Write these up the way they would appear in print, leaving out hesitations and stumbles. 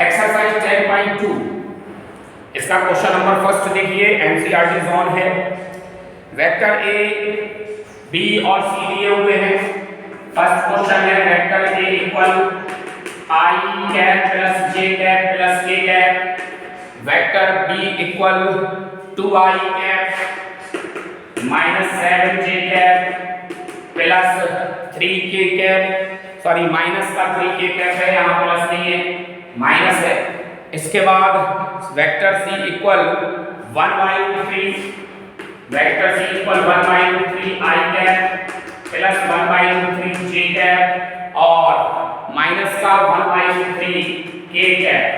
Exercise 10.2 इसका question number first देखिए, NCERT zone है। वेक्टर ए, बी और सी दिए हुए हैं। फर्स्ट क्वेश्चन है vector A equal I cap plus J cap plus K cap, vector B equal 2i cap minus 7j cap plus 3k cap, sorry minus का 3k cap है, यहाँ plus नहीं है, माइनस है। इसके बाद vector c equal 1/3, vector c equal 1/3 i cap plus 1/3 j cap और minus का 1/3 के कैप।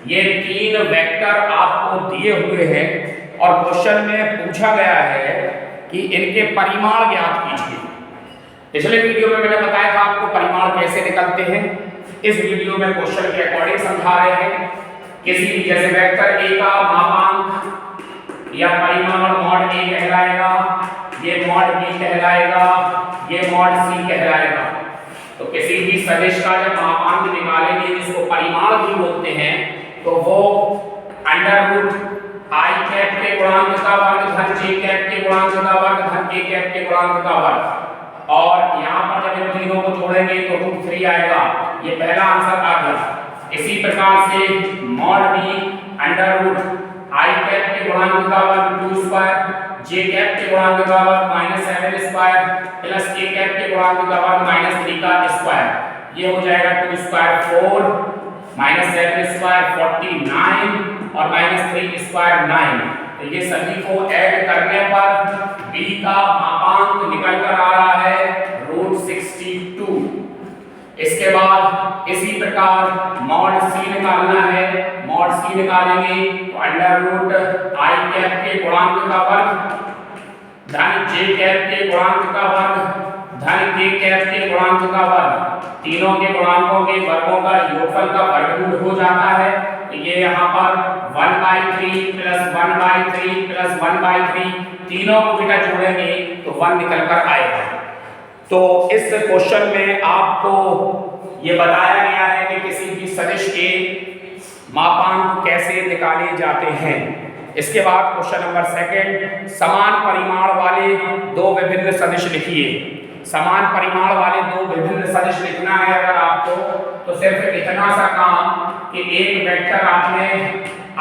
ये तीन वेक्टर आपको दिए हुए हैं और क्वेश्चन में पूछा गया है कि इनके परिमाण ज्ञात कीजिए। पिछले वीडियो में मैंने बताया था आपको परिमाण कैसे निकलते हैं। इस वीडियो में क्वेश्चन के अकॉर्डिंग समझा रहे हैं। किसी भी जैसे वेक्टर ए का मापांक या परिमाण मॉड ए कहलाएगा, ये मॉड बी कहलाएगा, ये मॉड सी कहलाएगा। तो किसी भी सदिश का जब मापांक निकालेंगे जिसको परिमाण भी बोलते हैं तो वो अंडर रूट आई कैप के गुणांक का वर्ग धन जे कैप के गुणांक का वर्ग धन के कैप के गुणांक का वर्ग, और यहाँ पर जब इन तीनों को जोड़ेंगे तो रूट 3 आएगा। ये पहला आंसर आ गया। इसी प्रकार से mod b under root i cap के गुणांक का वर्ग 2 स्क्वायर, जे कैप के गुणांक का वर्ग -7 स्क्वायर प्लस के कैप के गुणांक का वर्ग -3 का स्क्वायर। ये हो जाएगा 2 स्क्वायर 4 -7 स्क्वायर 49 और -3 स्क्वायर 9। तो ये सभी को ऐड करने पर b का मापांक निकल कर आ रहा है √62। इसके बाद इसी प्रकार मॉड c निकालना है। मॉड c निकालेंगे तो अंडर रूट आई कैप के गुणांक का वर्ग धन जे कैप के गुणांक का वर्ग धन के कैप के गुणांक का वर्ग, तीनों के गुणांकों के वर्गों का योगफल का वर्गमूल हो जाता है। तो ये यहाँ पर 1/3 प्लस 1/3 प्लस 1/3 तीनों को बेटा जोड़ेंगे तो 1 निकल कर आएगा। तो इस क्वेश्चन में आपको ये बताया गया है कि किसी भी सदिश के मापांक कैसे निकाले जाते हैं। इसके बाद क्वेश्चन नंबर सेकंड, समान परिमाण वाले दो विभिन्न सदिश लिखिए। समान परिमाण वाले दो विभिन्न सदिश लिखना है अगर आपको तो सिर्फ इतना सा काम कि एक वेक्टर आपने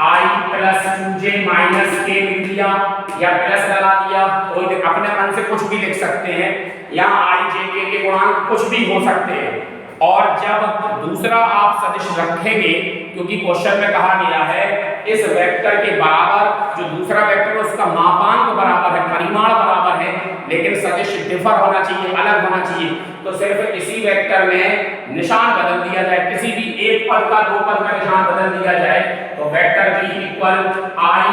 i plus 2j minus k लिख दिया या प्लस लगा दिया, तो अपने मन से कुछ भी लिख सकते हैं। यहाँ i j k के गुणांक कुछ भी हो सकते हैं। और जब दूसरा आप सदिश रखेंगे, क्योंकि क्वेश्चन में कहा गया है इस वेक्टर के बराबर जो दूसरा वेक्टर है उसका मापांक बराबर है, परिमाण बराबर है, लेकिन सदिश डिफर होना चाहिए, अलग होना चाहिए। तो सिर्फ इसी वेक्टर में निशान बदल दिया जाए, किसी भी एक पद का दो पद का निशान बदल दिया जाए तो vector b equal i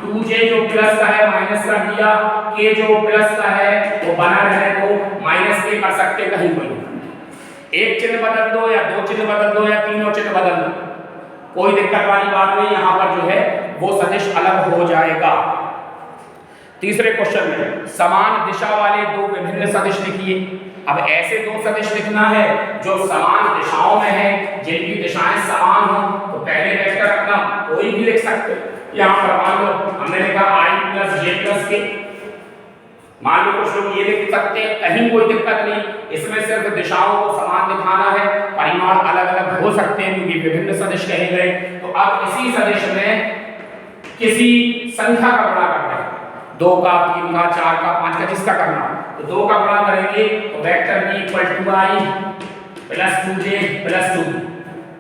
2j जो प्लस का है माइनस कर दिया, k जो प्लस का है वो बना रहे तो माइनस के कर सकते कहीं कोई, एक चिन्ह बदल दो या दो चिन्ह बदल दो या तीनों चिन्ह बदल दो, कोई दिक्कत वाली बात नहीं। यहाँ पर जो है वो सदिश अलग हो जाएगा। तीसरे क्वेश्चन में समान दिशा वाले दो विभिन्न सदिश लिखिए। अब ऐसे दो सदिश लिखना है जो समान दिशाओं में है, जिनकी दिशाएं समान हो। तो पहले वेक्टर अपना कोई भी लिख सकते हो। यहाँ पर मान लो हमने लिखा i plus j plus k, मान लो कुछ लोग ये लिख सकते हैं, कहीं कोई दिक्कत नहीं। इसमें सिर्फ दिशाओं को समान दिखाना है, परिमाण अलग अलग हो सकते हैं क्योंकि विभिन्न सदिश कहे गए। तो अब इसी सदिश में किसी संख्या का गुणा करते हैं, 2 का 3 का 4 का 5 का, जिसका करना तो 2 का गुणा करेंगे तो vector b equal 2i plus 2j plus 2।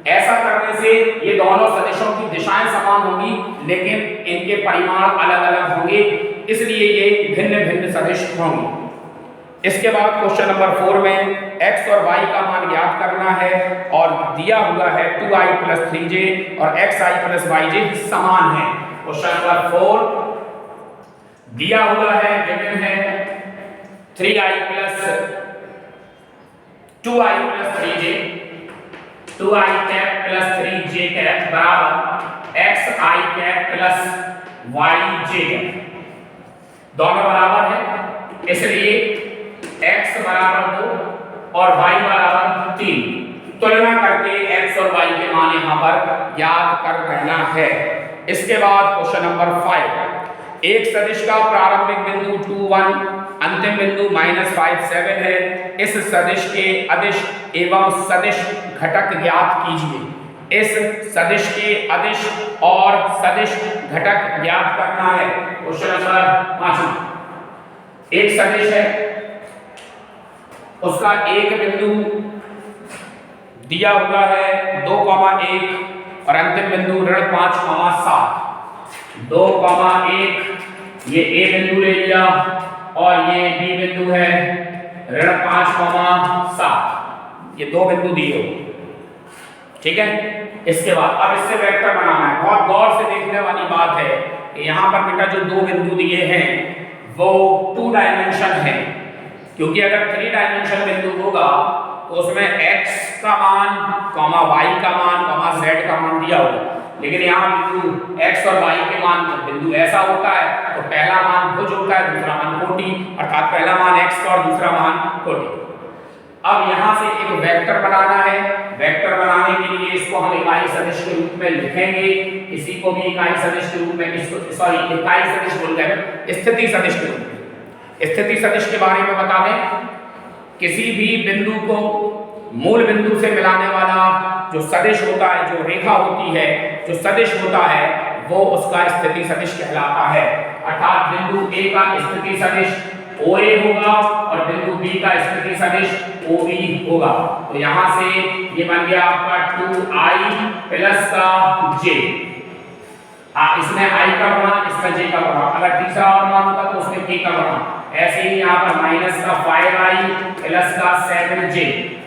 ऐसा करने से ये दोनों सदिशों की दिशाएं समान होंगी लेकिन इनके परिमाण अलग अलग होंगे, इसलिए ये भिन्न भिन्न सदिश होंगे। इसके बाद क्वेश्चन नंबर 4 में x और y का मान ज्ञात करना है और दिया हुआ है 2i प्लस 3j और xi प्लस yj समान है। क्वेश्चन नंबर 4 दिया हुआ है, गिवन है 3i plus 2i plus 3j, 2i cap plus 3j cap बराबर xi cap plus yj cap, दोनों बराबर है, इसलिए x बराबर 2 और y बराबर 3। तुलना करके x x और y के मान यहाँ पर याद कर लेना है। इसके बाद क्वेश्चन नंबर 5, एक सदिश का प्रारंभिक बिंदु 2 1 अंतिम बिंदु -5 7 है। इस सदिश के अदिश एवं सदिश घटक ज्ञात कीजिए। इस सदिश के अदिश और सदिश घटक ज्ञात करना है। क्वेश्चन नंबर 5, एक सदिश है, उसका एक बिंदु दिया हुआ है 2, 1 और अंतिम बिंदु -5, 7। 2, 1 ये ए बिंदु ले लिया और ये बी बिंदु है -5, 7। ये दो बिंदु दिए हो, ठीक है। इसके बाद अब इससे वेक्टर बनाना है। बहुत गौर से देखने वाली बात है कि यहाँ पर बेटा जो दो बिंदु दिए हैं वो 2 डायमेंशन है, क्योंकि अगर 3 डायमेंशन बिंदु होगा तो उसमें x का मान, y का मान, z का मान दिया होगा। लेकिन यहाँ बिंदु x और y के मान बिंदु ऐसा होता है तो पहला मान भुज होता है, दूसरा मान कोटि, अर्थात पहला मान x और दूसरा मान कोटि। अब यहाँ से एक वेक्टर बनाना है। वेक्टर बनाने के लिए इसको हम इकाई सदिश के रूप में लिखेंगे, इसी को भी इकाई सदिश के रूप में, इसको सॉरी इकाई सदिश बोल रहे हैं, स्थिति सदिश के रूप में। स्थिति सदिश के बारे में बता दें, किसी भी बिंदु को मूल बिंदु से मिलाने वाला जो सदिश होता है, जो रेखा होती है, जो सदिश होता है, वो उसका स्थिति सदिश कहलाता है। अर्थात बिंदु ए का स्थिति सदिश OA होगा और बिंदु B का स्थिति सदिश OB होगा। तो यहाँ से ये बन गया आपका 2i प्लस का j। इसमें i का गुणा, इसमें j का गुणा, अगर तीसरा और मान होता तो उसमें k का गुणा। ऐसे ही यहाँ पर माइनस का 5i प्लस का 7j।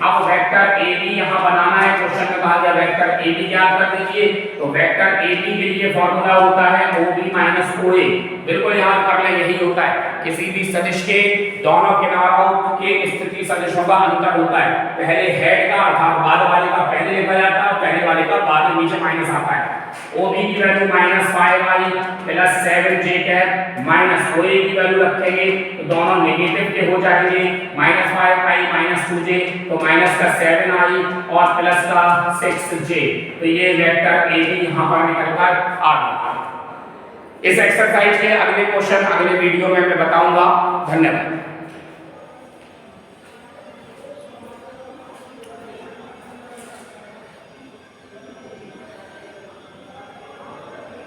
अब वेक्टर AB यहाँ बनाना है। क्वेश्चन में कहा गया वेक्टर AB याद कर लीजिए। तो वेक्टर AB के लिए फॉर्मूला होता है OB माइनस OA। बिल्कुल याद कर ले, यही होता है। किसी भी सदिश के दोनों किनारों के स्थिति सदिशों का अंतर होता है। पहले हेड का अर्थात बाद वाले का पहले लिखा जाता है और पहले वाले का बाद में नीचे माइनस आता है। OB की value -5i plus 7j cap minus OA की वैल्यू रखेंगे तो दोनों नेगेटिव के हो जाएंगे। -5i -2j तो माइनस का 7i और प्लस का 6j। तो ये वेक्टर AB यहाँ पर निकल कर आ गया। इस एक्सरसाइज के अगले क्वेश्चन अगले वीडियो में मैं बताऊंगा। धन्यवाद।